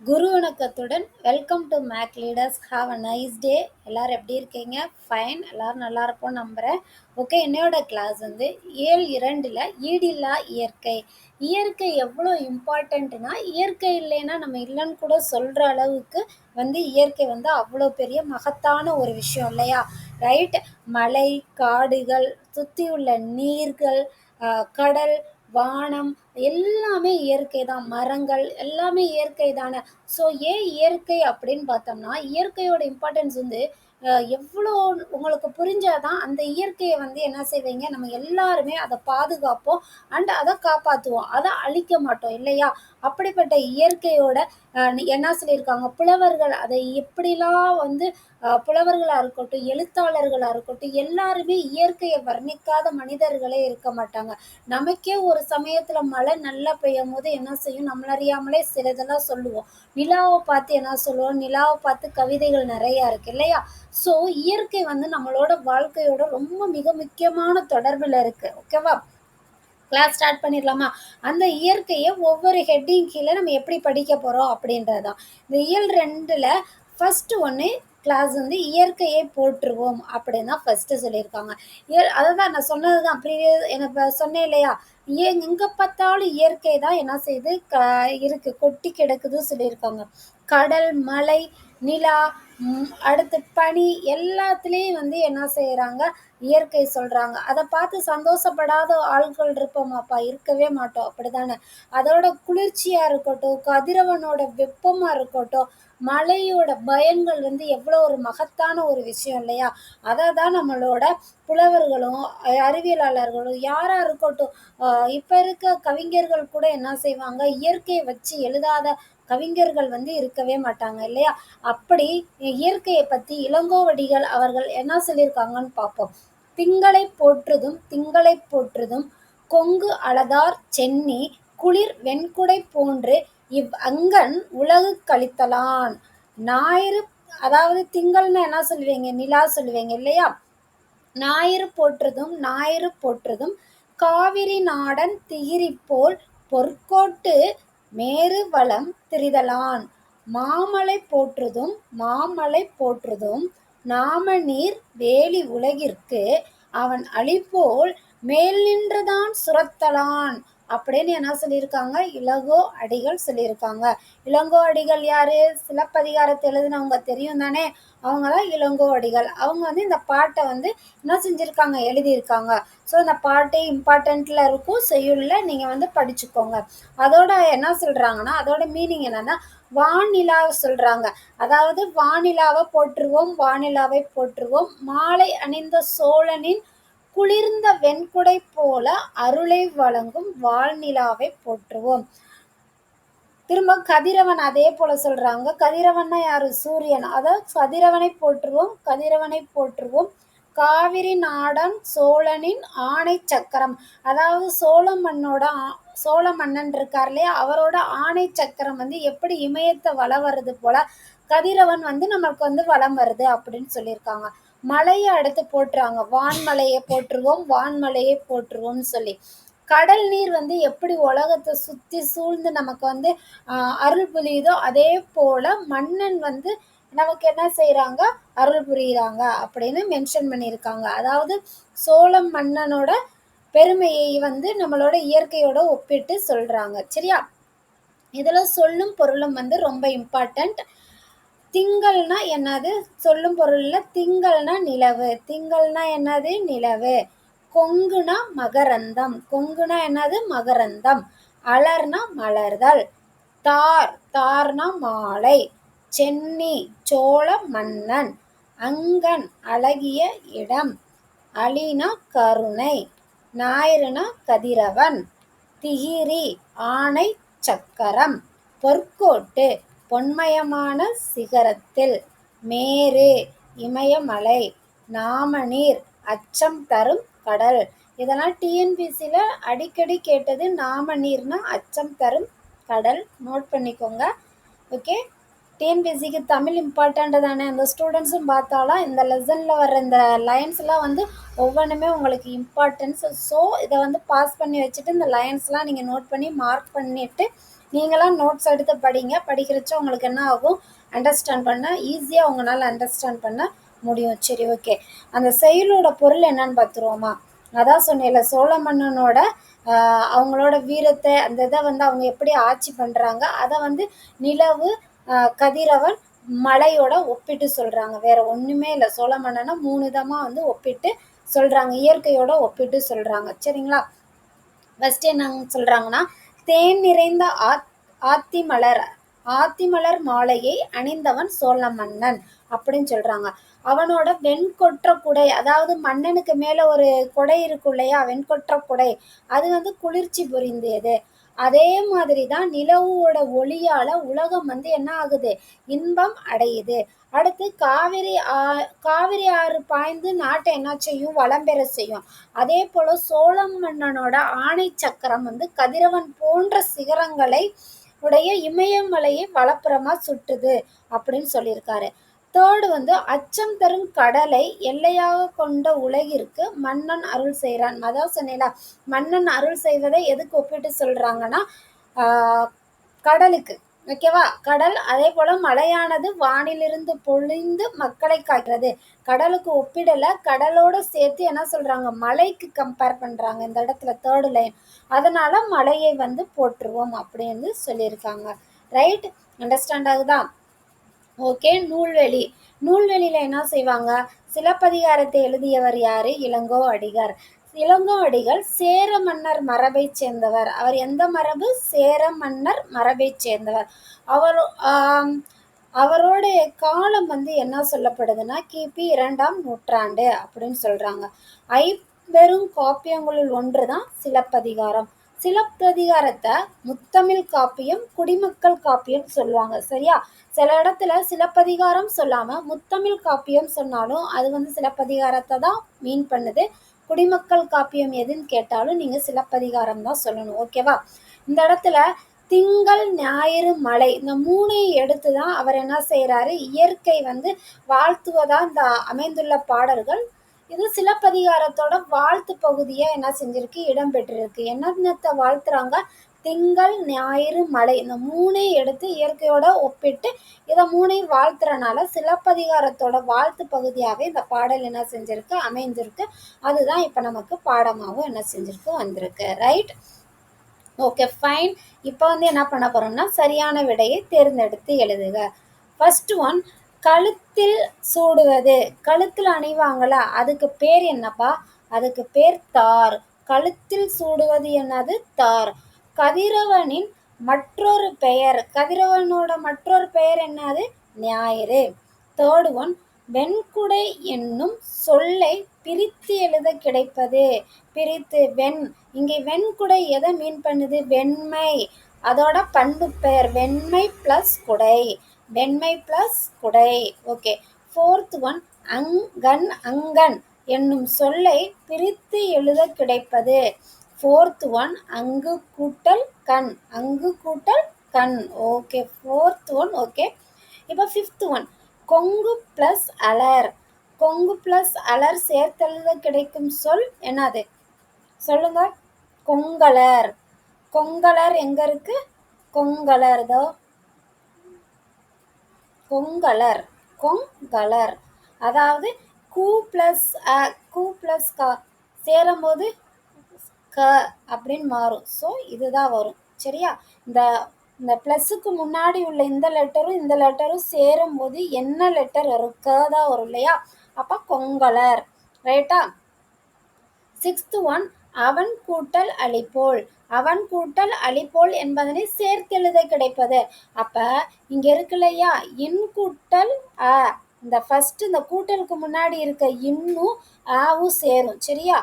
குரு வணக்கத்துடன் welcome to Mac Leaders. Have a nice day. எல்லோரும் எப்படி இருக்கீங்க? ஃபைன், எல்லோரும் நல்லா இருப்போம் நம்புகிறேன். ஓகே, என்னோட கிளாஸ் வந்து 7.2ல் ஈடில்லா இயற்கை. இயற்கை எவ்வளோ இம்பார்ட்டண்ட்னா, இயற்கை இல்லைன்னா நம்ம இல்லைன்னு கூட சொல்கிற அளவுக்கு வந்து இயற்கை வந்து அவ்வளோ பெரிய மகத்தான ஒரு விஷயம் இல்லையா? ரைட். மலை, காடுகள், சுற்றியுள்ள நீர்கள், கடல், வானம் எல்லாமே இயற்கை தான். மரங்கள் எல்லாமே இயற்கை தானே. ஸோ ஏன் இயற்கை அப்படின்னு பார்த்தோம்னா, இயற்கையோட இம்பார்ட்டன்ஸ் வந்து எவ்வளோ உங்களுக்கு புரிஞ்சாதான் அந்த இயற்கையை வந்து என்ன செய்வீங்க, நம்ம எல்லாருமே அதை பாதுகாப்போம் அண்ட் அதை காப்பாற்றுவோம், அதை அழிக்க மாட்டோம் இல்லையா? அப்படிப்பட்ட இயற்கையோட என்ன சொல்லியிருக்காங்க புலவர்கள், அதை எப்படிலாம் வந்து புலவர்களாக இருக்கட்டும், எழுத்தாளர்களாக இருக்கட்டும், எல்லாருமே இயற்கையை வர்ணிக்காத மனிதர்களே இருக்க மாட்டாங்க. நமக்கே ஒரு சமயத்தில் மழை நல்லா பெய்யும் போது என்ன செய்யும், நம்மளறியாமலே சிலதெல்லாம் சொல்லுவோம். நிலாவை பார்த்து என்ன சொல்லுவோம், நிலாவை பார்த்து கவிதைகள் நிறையா இருக்கு இல்லையா? ஸோ இயற்கை வந்து நம்மளோட வாழ்க்கையோட ரொம்ப மிக முக்கியமான தொடர்பில் இருக்கு. ஓகேவா? கிளாஸ் ஸ்டார்ட் பண்ணிடலாமா? அந்த இயற்கையை ஒவ்வொரு ஹெட்டிங் கீழே நம்ம எப்படி படிக்க போகிறோம் அப்படின்றது தான். இந்த இயல் 2ல் ஃபஸ்ட்டு ஒன்று கிளாஸ் வந்து இயற்கையை போற்றுவோம் அப்படின்னு தான் ஃபஸ்ட்டு சொல்லியிருக்காங்க. அதை தான் நான் சொன்னது தான் ப்ரீவியஸ் எனக்கு சொன்னேன் இல்லையா? எங்கே பார்த்தாலும் இயற்கை தான் என்ன செய்யுது, இருக்குது, கொட்டி கிடக்குது சொல்லியிருக்காங்க. கடல், மலை, நிலா, அடுத்து பனி எல்லாத்துலேயும் வந்து என்ன செய்கிறாங்க, இயற்கை சொல்கிறாங்க. அதை பார்த்து சந்தோஷப்படாத ஆட்கள் இருப்போமாப்பா? இருக்கவே மாட்டோம், அப்படிதானே? அதோட குளிர்ச்சியாக இருக்கட்டும், கதிரவனோட வெப்பமாக இருக்கட்டும், மழையோட பயன்கள் வந்து எவ்வளோ ஒரு மகத்தான ஒரு விஷயம் இல்லையா? அதை தான் நம்மளோட புலவர்களும் அறிவியலாளர்களும் யாராக இருக்கட்டும், இப்போ இருக்க கவிஞர்கள் கூட என்ன செய்வாங்க, இயற்கையை வச்சு எழுதாத கவிஞர்கள் வந்து இருக்கவே மாட்டாங்க இல்லையா? அப்படி இயற்கையை பற்றி இளங்கோவடிகள் அவர்கள் என்ன சொல்லியிருக்காங்கன்னு பார்ப்போம். திங்களை போற்றுதும் திங்களை போற்றுதும் கொங்கு அலதார் சென்னி குளிர் வெண்குடை போன்று அங்கன் உலகு கழித்தலான். ஞாயிறு, அதாவது திங்கள்னா என்ன சொல்லுவீங்க, நிலா சொல்லுவீங்க இல்லையா? ஞாயிறு போற்றுதும் காவிரி நாடன் திகிரிப்போல் பொற்கோட்டு மேரு வளம் திரிதலான். மாமலை போற்றுதும் நாமநீர் வேலி உலகிற்கு அவன் அழிபோல் மேல் நின்றுதான் சுரத்தலான் அப்படின்னு என்ன சொல்லியிருக்காங்க, இளங்கோ அடிகள் சொல்லியிருக்காங்க. இளங்கோ அடிகள் யாரு? சிலப்பதிகாரத்தை எழுதினவங்க தெரியும் தானே, அவங்க தான் இளங்கோ அடிகள். அவங்க வந்து இந்த பாட்டை வந்து என்ன செஞ்சுருக்காங்க, எழுதியிருக்காங்க. ஸோ இந்த பாட்டு இம்பார்ட்டண்ட்டில் இருக்கும், செய்யுளில் நீங்கள் வந்து படிச்சுக்கோங்க. அதோட என்ன சொல்கிறாங்கன்னா, அதோட மீனிங் என்னென்னா, வானிலாவை சொல்கிறாங்க. அதாவது வானிலாவை போற்றுவோம் மாலை அணிந்த சோழனின் குளிர்ந்த வெண்குடை போல அருளை வழங்கும் வாழ்நிலாவை போற்றுவோம். திரும்ப கதிரவன் அதே போல சொல்றாங்க. கதிரவன்னா யாரு? சூரியன். அதாவது கதிரவனை போற்றுவோம் காவிரி நாடன் சோழனின் ஆணை சக்கரம். அதாவது சோழ மன்னன் இருக்கார் இல்லையா, அவரோட ஆணை சக்கரம் வந்து எப்படி இமயத்தை வலம் வருது போல கதிரவன் வந்து நமக்கு வந்து வலம் வருது அப்படின்னு சொல்லியிருக்காங்க. மலையை அடுத்து போட்டுறாங்க, வான்மலையை போற்றுவோம்னு சொல்லி. கடல் நீர் வந்து எப்படி உலகத்தை சுற்றி சூழ்ந்து நமக்கு வந்து அருள் புரியுதோ அதே போல மன்னன் வந்து நமக்கு என்ன செய்கிறாங்க, அருள் புரியுறாங்க அப்படின்னு மென்ஷன் பண்ணியிருக்காங்க. அதாவது சோழ மன்னனோட பெருமையை வந்து நம்மளோட இயற்கையோட ஒப்பிட்டு சொல்கிறாங்க. சரியா? இதில் சொல்லும் பொருளும் வந்து ரொம்ப இம்பார்ட்டண்ட். திங்கள்னா என்னது? சொல்லும் பொருளில் திங்கள்னா நிலவு. என்னது? நிலவு. கொங்குனா என்னது? மகரந்தம். அலர்னா மலர்தல். தார்னா மாலை. சென்னி சோழ மன்னன். அங்கன் அழகிய இடம். அலினா கருணை. ஞாயிறுனா கதிரவன். திகிரி ஆணை சக்கரம். பொற்கோட்டு பொன்மயமான சிகரத்தில். மேரு இமயமலை. நாமநீர் அச்சம் தரும் கடல். இதெல்லாம் டிஎன்பிசியில் அடிக்கடி கேட்டது. நாமநீர்னா அச்சம் தரும் கடல். நோட் பண்ணிக்கோங்க. ஓகே, டிஎன்பிசிக்கு தமிழ் இம்பார்ட்டண்ட் தானே. அந்த ஸ்டூடெண்ட்ஸும் பார்த்தாலும் இந்த லெசனில் வர இந்த லைன்ஸ்லாம் வந்து ஒவ்வொன்றுமே உங்களுக்கு இம்பார்ட்டன்ஸ். ஸோ இதை வந்து பாஸ் பண்ணி வச்சுட்டு இந்த லைன்ஸ்லாம் நீங்கள் நோட் பண்ணி மார்க் பண்ணிவிட்டு நீங்களாம் நோட்ஸ் எடுத்து படிங்க. படிக்கிறச்ச உங்களுக்கு என்ன ஆகும், அண்டர்ஸ்டாண்ட் பண்ண ஈஸியாக உங்களால் அண்டர்ஸ்டாண்ட் பண்ண முடியும். சரி, ஓகே. அந்த செயலோட பொருள் என்னன்னு பார்த்துருவோமா? அதான் சொன்னேன்ல, சோழ மன்னனோட அவங்களோட வீரத்தை, அந்த இதை வந்து அவங்க எப்படி ஆட்சி பண்ணுறாங்க, அதை வந்து நிலவு, கதிரவன், மலையோட ஒப்பிட்டு சொல்கிறாங்க. வேற ஒன்றுமே இல்லை. சோழ மன்னனை 3 விதமாக வந்து ஒப்பிட்டு சொல்கிறாங்க, இயற்கையோட ஒப்பிட்டு சொல்கிறாங்க. சரிங்களா? ஃபஸ்ட்டு என்ன சொல்கிறாங்கன்னா, தேன் நிறைந்த ஆத்திமலர் ஆத்திமலர் மாலையை அணிந்தவன் சோழ மன்னன் அப்படின்னு சொல்கிறாங்க. அவனோட வெண்கொற்ற குடை, அதாவது மன்னனுக்கு மேலே ஒரு குடை இருக்கும் இல்லையா, வெண்கொற்ற குடை, அது வந்து குளிர்ச்சி புரிந்தது. அதே மாதிரி தான் நிலவோட ஒளியால் உலகம் வந்து என்ன ஆகுது, இன்பம் அடையுது. அடுத்து காவிரி ஆறு பாய்ந்து நாட்டை என்ன செய்யும், வளம் பெற செய்யும். அதே போல் சோழ மன்னனோட ஆணை சக்கரம் வந்து கதிரவன் போன்ற சிகரங்களை உடைய இமயமலையை வலப்புறமாக சுட்டுது அப்படின்னு சொல்லியிருக்காரு. தேர்டு வந்து அச்சம் தரும் கடலை எல்லையாக கொண்ட உலகிற்கு மன்னன் அருள் செய்கிறான். அதாவது சொன்னீங்களா, மன்னன் அருள் செய்வதை எதுக்கு ஒப்பிட்டு சொல்கிறாங்கன்னா, கடலுக்கு. ஓகேவா? கடல். அதே போல் மழையானது வானிலிருந்து பொழிந்து மக்களை காக்கிறது. கடலுக்கு ஒப்பிடலை, கடலோடு சேர்த்து என்ன சொல்கிறாங்க, மலைக்கு கம்பேர் பண்ணுறாங்க இந்த இடத்துல, தேர்டு லைன். அதனால் மலையை வந்து போற்றுவோம் அப்படின்னு சொல்லியிருக்காங்க. ரைட்? அண்டர்ஸ்டாண்ட் ஆகுதா? ஓகே. நூல்வெளியில் என்ன செய்வாங்க, சிலப்பதிகாரத்தை எழுதியவர் யார், இளங்கோ அடிகள். இளங்கோ அடிகள் சேர மன்னர் மரபை சேர்ந்தவர். அவர் எந்த மரபு, சேர மன்னர் மரபை சேர்ந்தவர். அவருடைய காலம் வந்து என்ன சொல்லப்படுதுன்னா, கிபி 2ஆம் நூற்றாண்டு அப்படின்னு சொல்கிறாங்க. ஐம்பெரும் காப்பியங்களுள் ஒன்று தான் சிலப்பதிகாரம். சிலப்பதிகாரத்தை முத்தமிழ் காப்பியம், குடிமக்கள் காப்பியம் சொல்லுவாங்க. சரியா? சில இடத்துல சிலப்பதிகாரம் சொல்லாமல் முத்தமிழ் காப்பியம் சொன்னாலும் அது வந்து சிலப்பதிகாரத்தை தான் மீன் பண்ணுது. குடிமக்கள் காப்பியம் எதுன்னு கேட்டாலும் நீங்கள் சிலப்பதிகாரம் தான் சொல்லணும். ஓகேவா? இந்த இடத்துல திங்கள், ஞாயிறு, மலை, இந்த 3ஐயும் எடுத்து தான் அவர் என்ன செய்கிறாரு, இயற்கை வந்து வாழ்த்துவதா இந்த அமைந்துள்ள பாடல்கள். இது சிலப்பதிகாரத்தோட வாழ்த்து பகுதியாக என்ன செஞ்சிருக்கு, இடம்பெற்றிருக்கு. என்னத்தை வாழ்த்துறாங்க, திங்கள், ஞாயிறு, மலை, இந்த 3ஐயும் எடுத்து இயற்கையோட ஒப்பிட்டு இதை 3ஐயும் வாழ்த்துறனால சிலப்பதிகாரத்தோட வாழ்த்து பகுதியாகவே இந்த பாடல் என்ன செஞ்சிருக்கு, அமைஞ்சிருக்கு. அதுதான் இப்போ நமக்கு பாடமாகவும் என்ன செஞ்சிருக்கு, வந்திருக்கு. ரைட்? Okay, fine. இப்போ வந்து என்ன பண்ண போகிறோம்னா, சரியான விடையை தேர்ந்தெடுத்து எழுதுக. ஃபர்ஸ்ட் ஒன், கழுத்தில் சூடுவது. கழுத்தில் அணிவாங்களா, அதுக்கு பேர் என்னப்பா, அதுக்கு பேர் தார். கழுத்தில் சூடுவது என்னது, தார். கதிரவனின் மற்றொரு பெயர், கதிரவனோட மற்றொரு பெயர் என்னது, ஞாயிறு. தேர்ட் ஒன், வெண்குடை என்னும் சொல்லை பிரித்து எழுத கிடைப்பது. பிரித்து, வெண். இங்கே வெண்குடை எதை மீன் பண்ணுது, வெண்மை. அதோட பண்பு பெயர் வெண்மை ப்ளஸ் குடை. வெண்மை ப்ளஸ் குடை. ஓகே. ஃபோர்த் ஒன், அங்கன் என்னும் சொல்லை பிரித்து எழுத கிடைப்பது. ஃபோர்த் ஒன், அங்கு கூட்டல் கண். அங்கு கூட்டல் கண். Okay, fourth one. ஓகே. இப்போ ஃபிஃப்த் ஒன், கொங்கு ப்ளஸ் அலர். கொங்கு ப்ளஸ் அலர் சேர்த்தெழுத கிடைக்கும் சொல் என்னது, சொல்லுங்க. கொங்கலர். கொங்கலர் எங்க இருக்கு, கொங்கலர் தோ, கொங்கலர். கொங்கலர். அதாவது கூ ப்ளஸ் க சேரும்போது க அப்படின்னு மாறும். ஸோ இதுதான் வரும். சரியா? இந்த ப்ளஸ்ஸுக்கு முன்னாடி உள்ள இந்த லெட்டரும் இந்த லெட்டரும் சேரும்போது என்ன லெட்டர் வரும், க தான் வரும் இல்லையா? அப்போ கொங்கலர். ரைட்டா? சிக்ஸ்த் ஒன், அவன் கூட்டல் அழிப்போல். அவன் கூட்டல் அழிப்போல் என்பதனை சேர்த்தெழுத கிடைப்பது. அப்போ இங்கே இருக்கு இல்லையா, இன் கூட்டல் அ, இந்த ஃபஸ்ட்டு இந்த கூட்டலுக்கு முன்னாடி இருக்க இன்னும் ஆவும் சேரும். சரியா?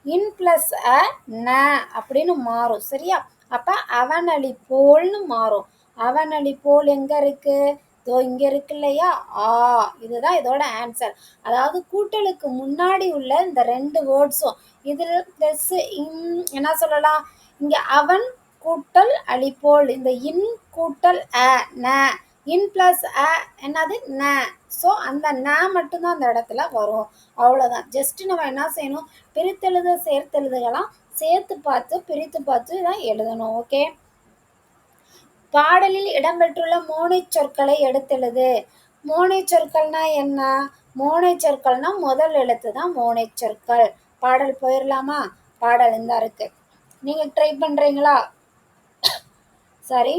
இன் ப்ளஸ் அ ந அப்படின்னு மாறும். சரியா? அப்போ அவனளி போல்னு மாறும். அவனளி போல் எங்கே இருக்கு, தோ இங்கே இருக்கு இல்லையா, ஆ. இதுதான் இதோட ஆன்சர். அதாவது கூட்டலுக்கு முன்னாடி உள்ள இந்த 2 வேர்ட்ஸும் இதில் ப்ளஸ் என்ன சொல்லலாம், இங்கே அவன் கூட்டல் அழிப்போல், இந்த இன் கூட்டல் அ ந, இன் ப்ளஸ் அ என்னது, ந. ஸோ அந்த ந மட்டும்தான் அந்த இடத்துல வரும். அவ்வளோதான். ஜஸ்ட்டு நம்ம என்ன செய்யணும், பிரித்தெழுத சேர்த்தெழுதுகளாம் சேர்த்து பார்த்து பிரித்து பார்த்து தான் எழுதணும். ஓகே. பாடலில் இடம்பெற்றுள்ள மோனைச் சொற்களை எடுத்தெழுது. மோனைச் சொற்கள்னா என்ன? மோனைச் சொற்கள்னா முதல் எழுத்து தான் மோனைச் சொற்கள். பாடல் போயிடலாமா? பாடல் இந்த இருக்கு. நீங்க ட்ரை பண்றீங்களா? சரி,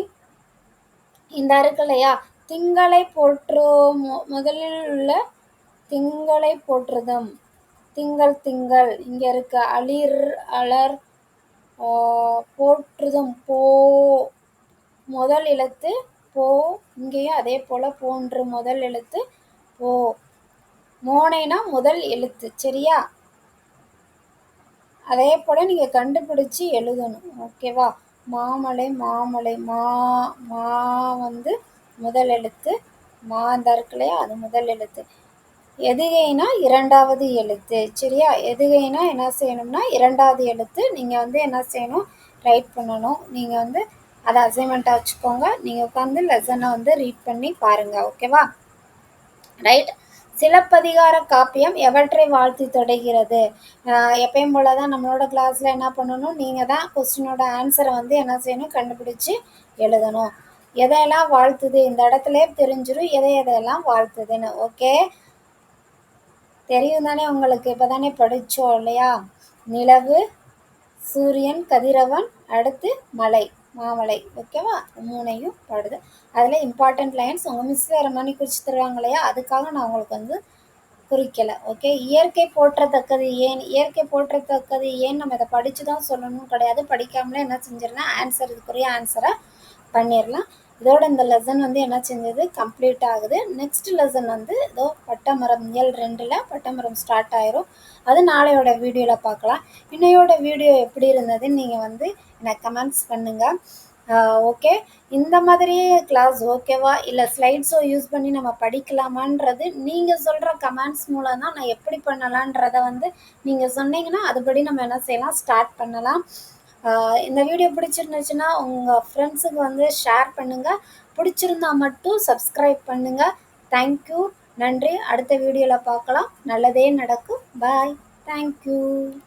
இந்த இருக்கு இல்லையா? திங்களை போற்றும் முதலில் உள்ள திங்களை போற்றுதும். திங்கள் திங்கள் இங்க இருக்கு. அளிர் அலர் போற்றுதும் போ முதல் எழுத்து போ. இங்கேயும் அதே போல போன்று முதல் எழுத்து போ. மோனைனா முதல் எழுத்து. சரியா? அதே போல நீங்க கண்டுபிடிச்சு எழுதணும். ஓகேவா? மாமலை மாமலை மா மா வந்து முதல் எழுத்து. மா இந்த இருக்கு இல்லையா? அது முதல் எழுத்து. எதுகைனா இரண்டாவது எழுத்து. சரியா? எதுகைனா என்ன செய்யணும்னா இரண்டாவது எழுத்து. நீங்க வந்து என்ன செய்யணும்? ரைட் பண்ணணும். நீங்க வந்து அதை அசைன்மெண்ட்டாக வச்சுக்கோங்க. நீங்க உட்காந்து லெசனை வந்து ரீட் பண்ணி பாருங்க. ஓகேவா? ரைட். சிலப்பதிகார காப்பியம் எவற்றை வாழ்த்தி தொடர்கிறது? எப்பயும் போல தான் நம்மளோட கிளாஸில் என்ன பண்ணணும்? நீங்கள் தான் கொஸ்டினோட ஆன்சரை வந்து என்ன செய்யணும்? கண்டுபிடிச்சி எழுதணும். எதையெல்லாம் வாழ்த்துது? இந்த இடத்துல தெரிஞ்சிடும் எதை எதையெல்லாம் வாழ்த்துதுன்னு. ஓகே, தெரியும் தானே உங்களுக்கு? இப்போ தானே படித்தோம் இல்லையா? நிலவு, சூரியன், கதிரவன், அடுத்து மலை, மாமலை. ஓகேவா? மூணையும் பாடுது. அதில் இம்பார்ட்டன்ட் லைன்ஸ் உங்கள் மிஸ் வேறு மாதிரி குறித்து தருவாங்க இல்லையா? அதுக்காக நான் உங்களுக்கு வந்து குறிக்கலை. ஓகே. இயற்கை போற்றத்தக்கது ஏன்? இயற்கை போற்றத்தக்கது ஏன் நம்ம இதை படித்து தான் சொல்லணும் கிடையாது. படிக்காமலே என்ன செஞ்சிடலாம்? ஆன்சர், இதுக்குரிய ஆன்சரை பண்ணிடலாம். இதோட இந்த லெசன் வந்து என்ன செஞ்சது? கம்ப்ளீட் ஆகுது. நெக்ஸ்ட் லெசன் வந்து இதோ பட்டமரம் இயல் 2ல் பட்டமரம் ஸ்டார்ட் ஆயிரும். அது நாளையோட வீடியோவில் பார்க்கலாம். இன்னையோட வீடியோ எப்படி இருந்ததுன்னு நீங்கள் வந்து எனக்கு கமெண்ட்ஸ் பண்ணுங்கள். ஓகே, இந்த மாதிரியே கிளாஸ் ஓகேவா, இல்லை ஸ்லைட்ஸோ யூஸ் பண்ணி நம்ம படிக்கலாமான்றது நீங்கள் சொல்கிற கமெண்ட்ஸ் மூலம் தான் நான் எப்படி பண்ணலான்றதை வந்து நீங்கள் சொன்னீங்கன்னா அதுபடி நம்ம என்ன செய்யலாம்? ஸ்டார்ட் பண்ணலாம். இந்த வீடியோ பிடிச்சிருந்துச்சுன்னா உங்கள் ஃப்ரெண்ட்ஸுக்கு வந்து ஷேர் பண்ணுங்கள். பிடிச்சிருந்தா மட்டும் சப்ஸ்கிரைப் பண்ணுங்கள். தேங்க்யூ, நன்றி. அடுத்த வீடியோவில் பார்க்கலாம். நல்லதே நடக்கும். பாய். தேங்க்யூ.